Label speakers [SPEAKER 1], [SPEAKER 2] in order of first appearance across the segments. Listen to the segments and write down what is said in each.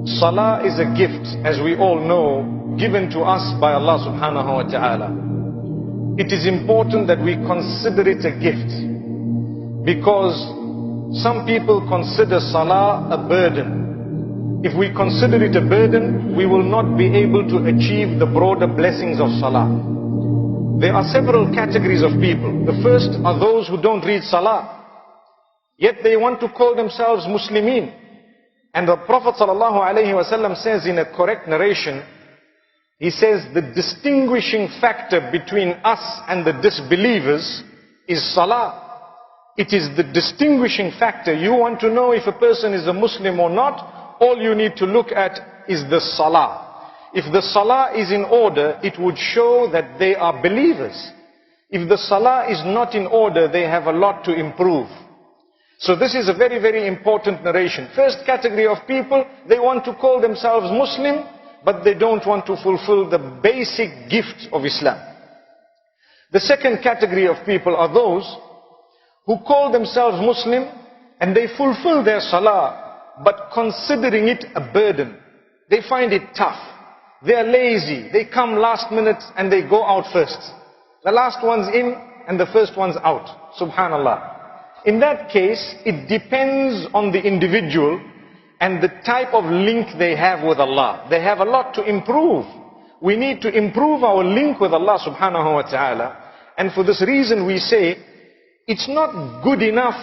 [SPEAKER 1] Salah is a gift, as we all know, given to us by Allah subhanahu wa ta'ala. It is important that we consider it a gift, because some people consider Salah a burden. If we consider it a burden, we will not be able to achieve the broader blessings of Salah. There are several categories of people. The first are those who don't read Salah, yet they want to call themselves Muslimin. And the Prophet ﷺ says in a correct narration, he says the distinguishing factor between us and the disbelievers is Salah. It is the distinguishing factor. You want to know if a person is a Muslim or not, all you need to look at is the Salah. If the Salah is in order, it would show that they are believers. If the Salah is not in order, they have a lot to improve. So this is a very, very important narration. First category of people, they want to call themselves Muslim, but they don't want to fulfill the basic gift of Islam. The second category of people are those who call themselves Muslim and they fulfill their Salah, but considering it a burden. They find it tough. They are lazy. They come last minute and they go out first. The last one's in and the first one's out. Subhanallah. In that case, it depends on the individual and the type of link they have with Allah. They have a lot to improve. We need to improve our link with Allah subhanahu wa ta'ala. And for this reason we say, it's not good enough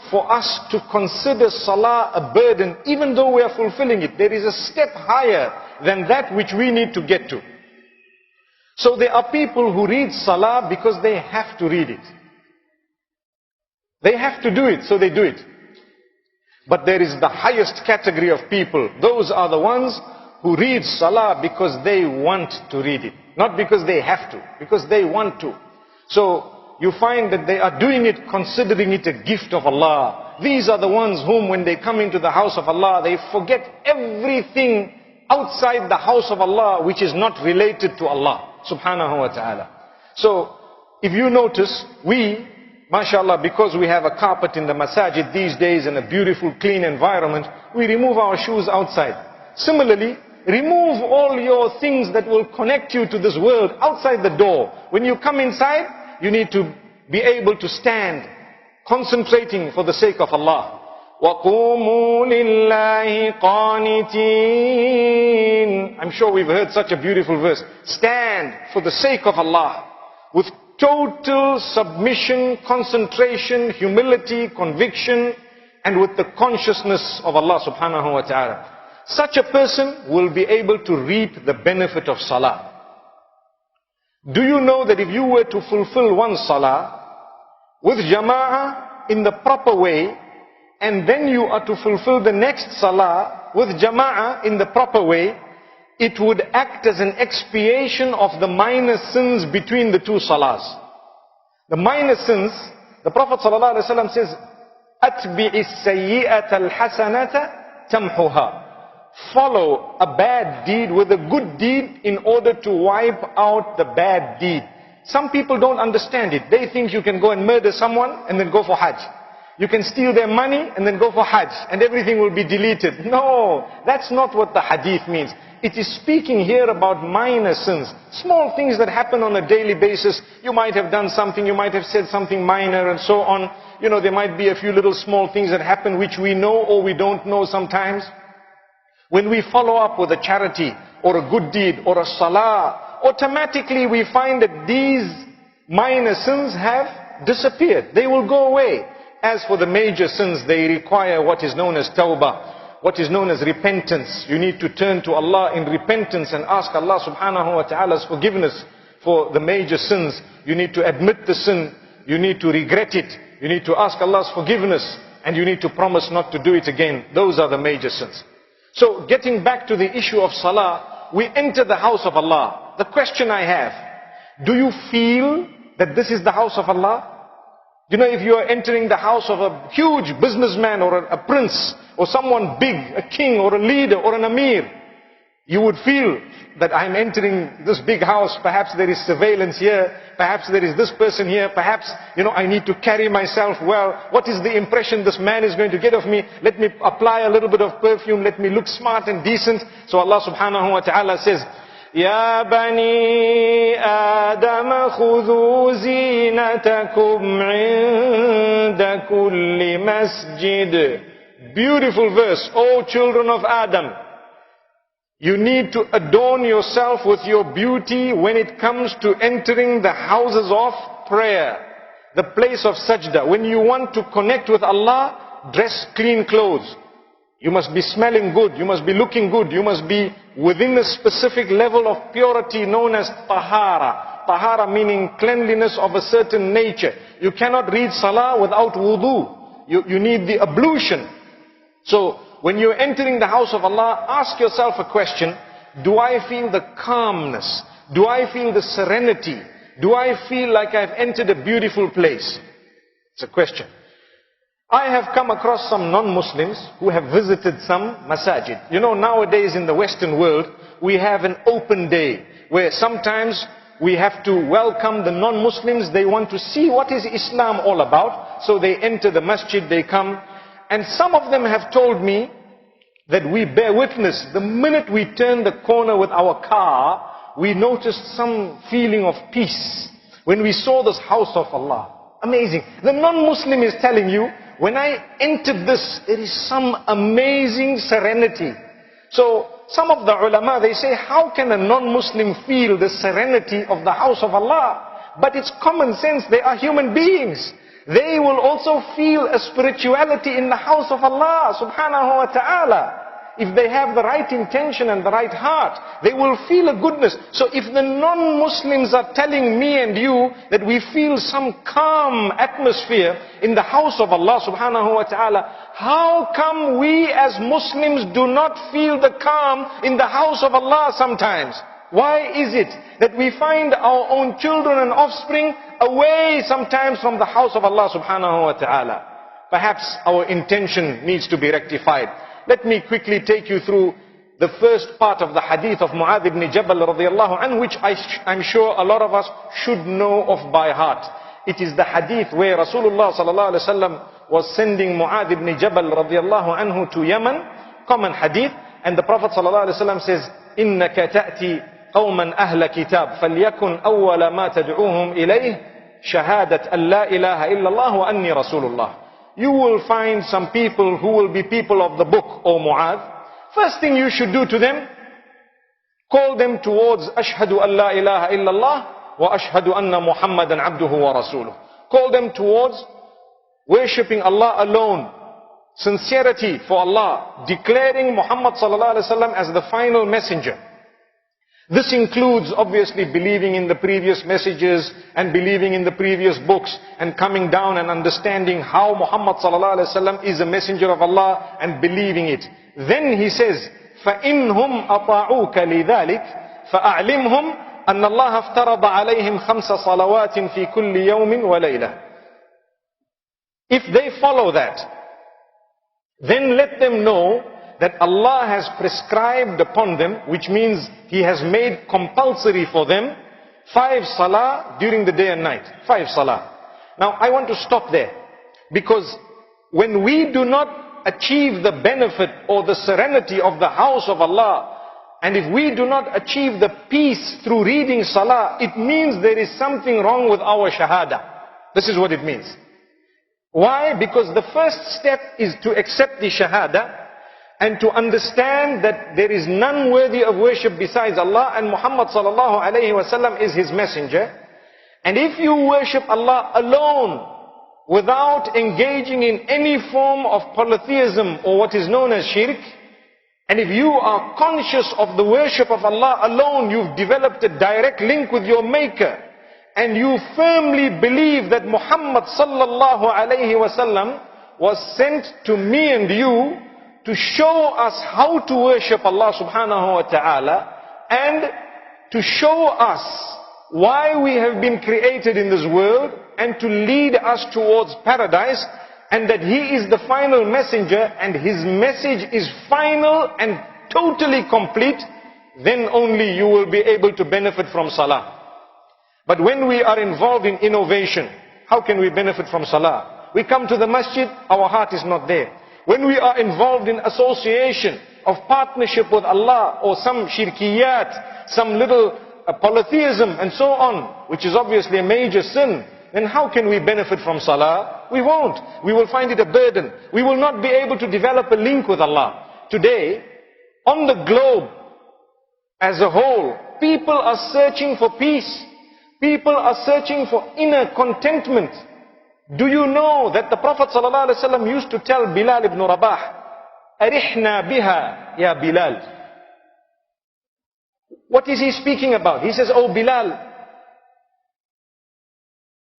[SPEAKER 1] for us to consider Salah a burden, even though we are fulfilling it. There is a step higher than that which we need to get to. So there are people who read Salah because they have to read it. They have to do it, so they do it. But there is the highest category of people. Those are the ones who read Salah because they want to read it. Not because they have to, because they want to. So you find that they are doing it considering it a gift of Allah. These are the ones whom when they come into the house of Allah, they forget everything outside the house of Allah which is not related to Allah subhanahu wa ta'ala. So if you notice, we, mashallah, because we have a carpet in the masajid these days and a beautiful clean environment, we remove our shoes outside. Similarly, remove all your things that will connect you to this world outside the door. When you come inside, you need to be able to stand, concentrating for the sake of Allah. وَقُومُوا لِلَّهِ قَانِتِينَ. I'm sure we've heard such a beautiful verse. Stand for the sake of Allah, with total submission, concentration, humility, conviction, and with the consciousness of Allah subhanahu wa ta'ala. Such a person will be able to reap the benefit of Salah. Do you know that if you were to fulfill one Salah with Jama'ah in the proper way, and then you are to fulfill the next Salah with Jama'ah in the proper way, it would act as an expiation of the minor sins between the two Salahs. The minor sins, the Prophet ﷺ says, أَتْبِعِ السَّيِّئَةَ الْحَسَنَةَ تَمْحُهَا. Follow a bad deed with a good deed in order to wipe out the bad deed. Some people don't understand it. They think you can go and murder someone and then go for Hajj. You can steal their money and then go for Hajj and everything will be deleted. No, that's not what the hadith means. It is speaking here about minor sins. Small things that happen on a daily basis. You might have done something, you might have said something minor and so on. You know, there might be a few little small things that happen which we know or we don't know sometimes. When we follow up with a charity or a good deed or a salah, automatically we find that these minor sins have disappeared. They will go away. As for the major sins, they require what is known as tawbah, what is known as repentance. You need to turn to Allah in repentance and ask Allah subhanahu wa ta'ala's forgiveness for the major sins. You need to admit the sin, you need to regret it, you need to ask Allah's forgiveness, and you need to promise not to do it again. Those are the major sins. So getting back to the issue of Salah, we enter the house of Allah. The question I have, do you feel that this is the house of Allah? You know, if you are entering the house of a huge businessman or a prince or someone big, a king or a leader or an amir, you would feel that I'm entering this big house, perhaps there is surveillance here, perhaps there is this person here, perhaps, I need to carry myself well. What is the impression this man is going to get of me? Let me apply a little bit of perfume, let me look smart and decent. So Allah subhanahu wa ta'ala says, يا بني آدم خذوا زينتكم عند كل مسجد. Beautiful verse. O children of Adam, you need to adorn yourself with your beauty when it comes to entering the houses of prayer, the place of sajda. When you want to connect with Allah, dress clean clothes. You must be smelling good, you must be looking good, you must be within a specific level of purity known as tahara. Tahara meaning cleanliness of a certain nature. You cannot read salah without wudu. You need the ablution. So, when you're entering the house of Allah, ask yourself a question. Do I feel the calmness? Do I feel the serenity? Do I feel like I've entered a beautiful place? It's a question. I have come across some non-Muslims who have visited some masajid. Nowadays in the Western world, we have an open day, where sometimes we have to welcome the non-Muslims. They want to see what is Islam all about. So they enter the masjid, they come. And some of them have told me that we bear witness. The minute we turn the corner with our car, we noticed some feeling of peace when we saw this house of Allah. Amazing. The non-Muslim is telling you, when I entered this, there is some amazing serenity. So, some of the ulama, they say, how can a non-Muslim feel the serenity of the house of Allah? But it's common sense, they are human beings. They will also feel a spirituality in the house of Allah subhanahu wa ta'ala. If they have the right intention and the right heart, they will feel a goodness. So if the non-Muslims are telling me and you that we feel some calm atmosphere in the house of Allah subhanahu wa ta'ala, how come we as Muslims do not feel the calm in the house of Allah sometimes? Why is it that we find our own children and offspring away sometimes from the house of Allah subhanahu wa ta'ala? Perhaps our intention needs to be rectified. Let me quickly take you through the first part of the hadith of Mu'adh ibn Jabal radiallahu anhu, which I'm sure a lot of us should know of by heart. It is the hadith where Rasulullah sallallahu alaihi wasallam was sending Mu'adh ibn Jabal radiallahu anhu to Yemen. Common hadith. And the Prophet sallallahu alaihi wasallam says, إِنَّكَ تَأْتِي قوما أهل كتاب فليكن أول ما تدعوهم إليه شهادة أن لا إله إلا الله وأني رسول الله. You will find some people who will be people of the book, O Mu'adh. First thing you should do to them, call them towards أشهد أن لا إله إلا الله وأشهد أن محمدا عبده ورسوله. Call them towards worshipping Allah alone, sincerity for Allah, declaring Muhammad sallallahu alaihi wasallam as the final messenger. This includes obviously believing in the previous messages and believing in the previous books and coming down and understanding how Muhammad sallallahu alaihi wasallam is a messenger of Allah and believing it. Then he says, فَإِنْهُمْ أَطَاعُوكَ لِذَلِكَ فَأَعْلِمْهُمْ أَنَّ اللَّهَ افْتَرَضَ عَلَيْهِمْ 5 صَلَوَاتٍ فِي كُلِّ يَوْمٍ وَلَيْلَةٍ. If they follow that, then let them know that Allah has prescribed upon them, which means He has made compulsory for them 5 salah during the day and night. 5 salah. Now I want to stop there, because when we do not achieve the benefit or the serenity of the house of Allah, and if we do not achieve the peace through reading salah, it means there is something wrong with our shahada. This is what it means. Why? Because the first step is to accept the shahada and to understand that there is none worthy of worship besides Allah, and Muhammad sallallahu alayhi wasallam is His messenger. And if you worship Allah alone, without engaging in any form of polytheism or what is known as shirk, and if you are conscious of the worship of Allah alone, you've developed a direct link with your Maker, and you firmly believe that Muhammad sallallahu alayhi wasallam was sent to me and you to show us how to worship Allah subhanahu wa ta'ala, and to show us why we have been created in this world, and to lead us towards paradise, and that He is the final messenger and His message is final and totally complete, then only you will be able to benefit from salah. But when we are involved in innovation, how can we benefit from salah? We come to the masjid, our heart is not there. When we are involved in association of partnership with Allah, or some shirkiyat, some little polytheism and so on, which is obviously a major sin, then how can we benefit from salah? We won't. We will find it a burden. We will not be able to develop a link with Allah. Today, on the globe as a whole, people are searching for peace. People are searching for inner contentment. Do you know that the Prophet ﷺ used to tell Bilal ibn Rabah, Arihna biha ya Bilal. What is he speaking about? He says, oh Bilal,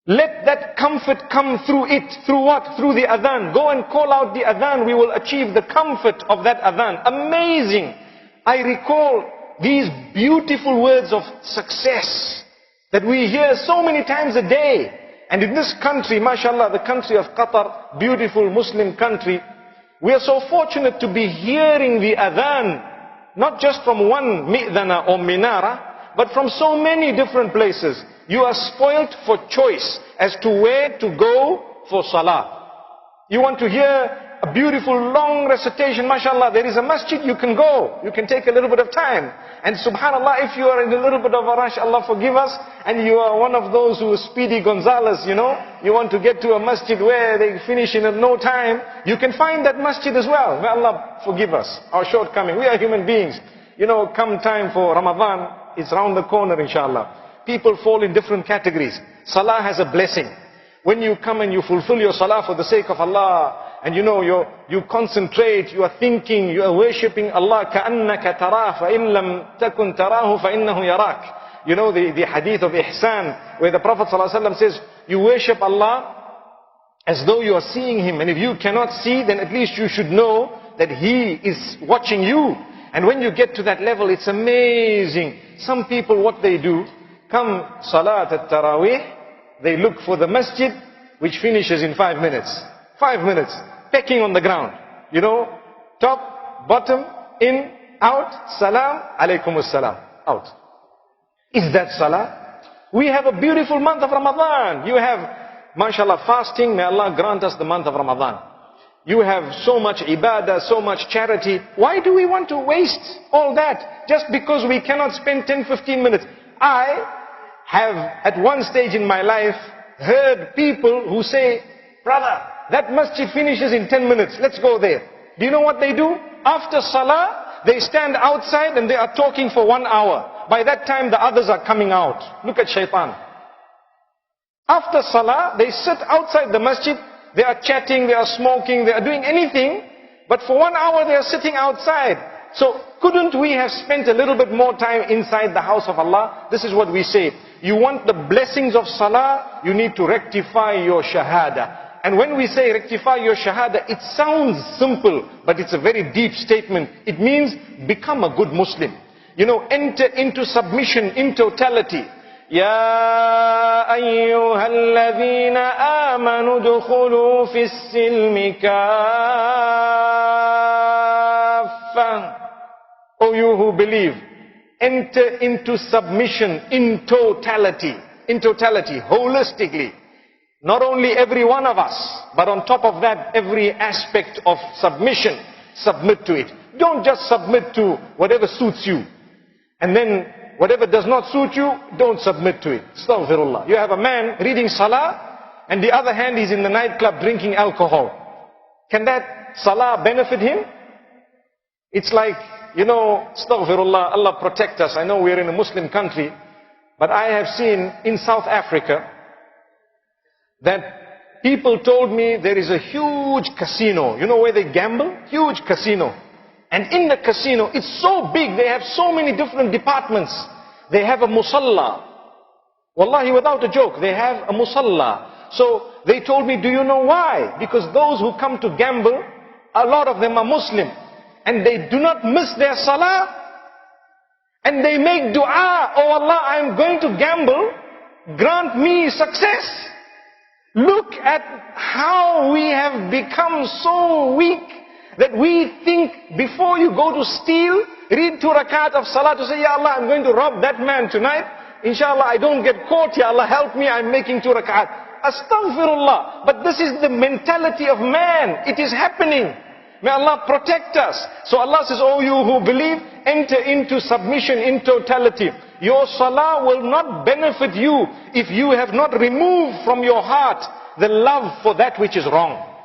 [SPEAKER 1] let that comfort come through it. Through what? Through the adhan. Go and call out the adhan. We will achieve the comfort of that adhan. Amazing. I recall these beautiful words of success that we hear so many times a day. And in this country, mashallah, the country of Qatar, beautiful Muslim country, we are so fortunate to be hearing the adhan, not just from one mi'dhana or minara, but from so many different places. You are spoilt for choice as to where to go for salah. You want to hear a beautiful long recitation, mashallah, there is a masjid, you can go. You can take a little bit of time. And subhanallah, if you are in a little bit of a rush, Allah forgive us, and you are one of those who is Speedy Gonzales, you know, you want to get to a masjid where they finish in no time, you can find that masjid as well. May Allah forgive us, our shortcoming. We are human beings. You know, come time for Ramadan, it's round the corner inshallah. People fall in different categories. Salah has a blessing. When you come and you fulfill your salah for the sake of Allah, and you know, you concentrate, you are thinking, you are worshipping Allah, كَأَنَّكَ تَرَاهُ فَإِن لَمْ تَكُنْ تَرَاهُ فَإِنَّهُ يَرَاكَ. You know the hadith of Ihsan, where the Prophet ﷺ says, you worship Allah as though you are seeing Him. And if you cannot see, then at least you should know that He is watching you. And when you get to that level, it's amazing. Some people, what they do, come Salat al-Taraweeh, they look for the masjid, which finishes in 5 minutes. 5 minutes, pecking on the ground. You know, top, bottom, in, out, salam, alaykum salam, out. Is that salah? We have a beautiful month of Ramadan. You have, mashallah, fasting. May Allah grant us the month of Ramadan. You have so much ibadah, so much charity. Why do we want to waste all that? Just because we cannot spend 10-15 minutes. I have, at one stage in my life, heard people who say, brother, that masjid finishes in 10 minutes, let's go there. Do you know what they do? After salah, they stand outside and they are talking for 1 hour. By that time, the others are coming out. Look at shaitan. After salah, they sit outside the masjid, they are chatting, they are smoking, they are doing anything, but for 1 hour they are sitting outside. So, couldn't we have spent a little bit more time inside the house of Allah? This is what we say. You want the blessings of salah, you need to rectify your shahada. And when we say rectify your shahada, it sounds simple, but it's a very deep statement. It means become a good Muslim. You know, enter into submission in totality. يا أيها الذين آمنوا ادخلوا في السلم كافة. O you who believe, enter into submission in totality, holistically. Not only every one of us, but on top of that, every aspect of submission, submit to it. Don't just submit to whatever suits you. And then, whatever does not suit you, don't submit to it. Astaghfirullah. You have a man reading salah, and the other hand is in the nightclub drinking alcohol. Can that salah benefit him? It's like, you know, astaghfirullah, Allah protect us. I know we're in a Muslim country, but I have seen in South Africa, that people told me there is a huge casino. You know where they gamble? Huge casino. And in the casino, it's so big, they have so many different departments. They have a musalla. Wallahi, without a joke, they have a musalla. So, they told me, do you know why? Because those who come to gamble, a lot of them are Muslim. And they do not miss their salah. And they make dua, oh Allah, I am going to gamble, grant me success. Look at how we have become so weak that we think before you go to steal, read 2 rakat of salah to say, Ya Allah, I'm going to rob that man tonight. Inshallah, I don't get caught. Ya Allah, help me, I'm making 2 rakat. Astaghfirullah. But this is the mentality of man. It is happening. May Allah protect us. So Allah says, oh you who believe, enter into submission in totality. Your salah will not benefit you if you have not removed from your heart the love for that which is wrong.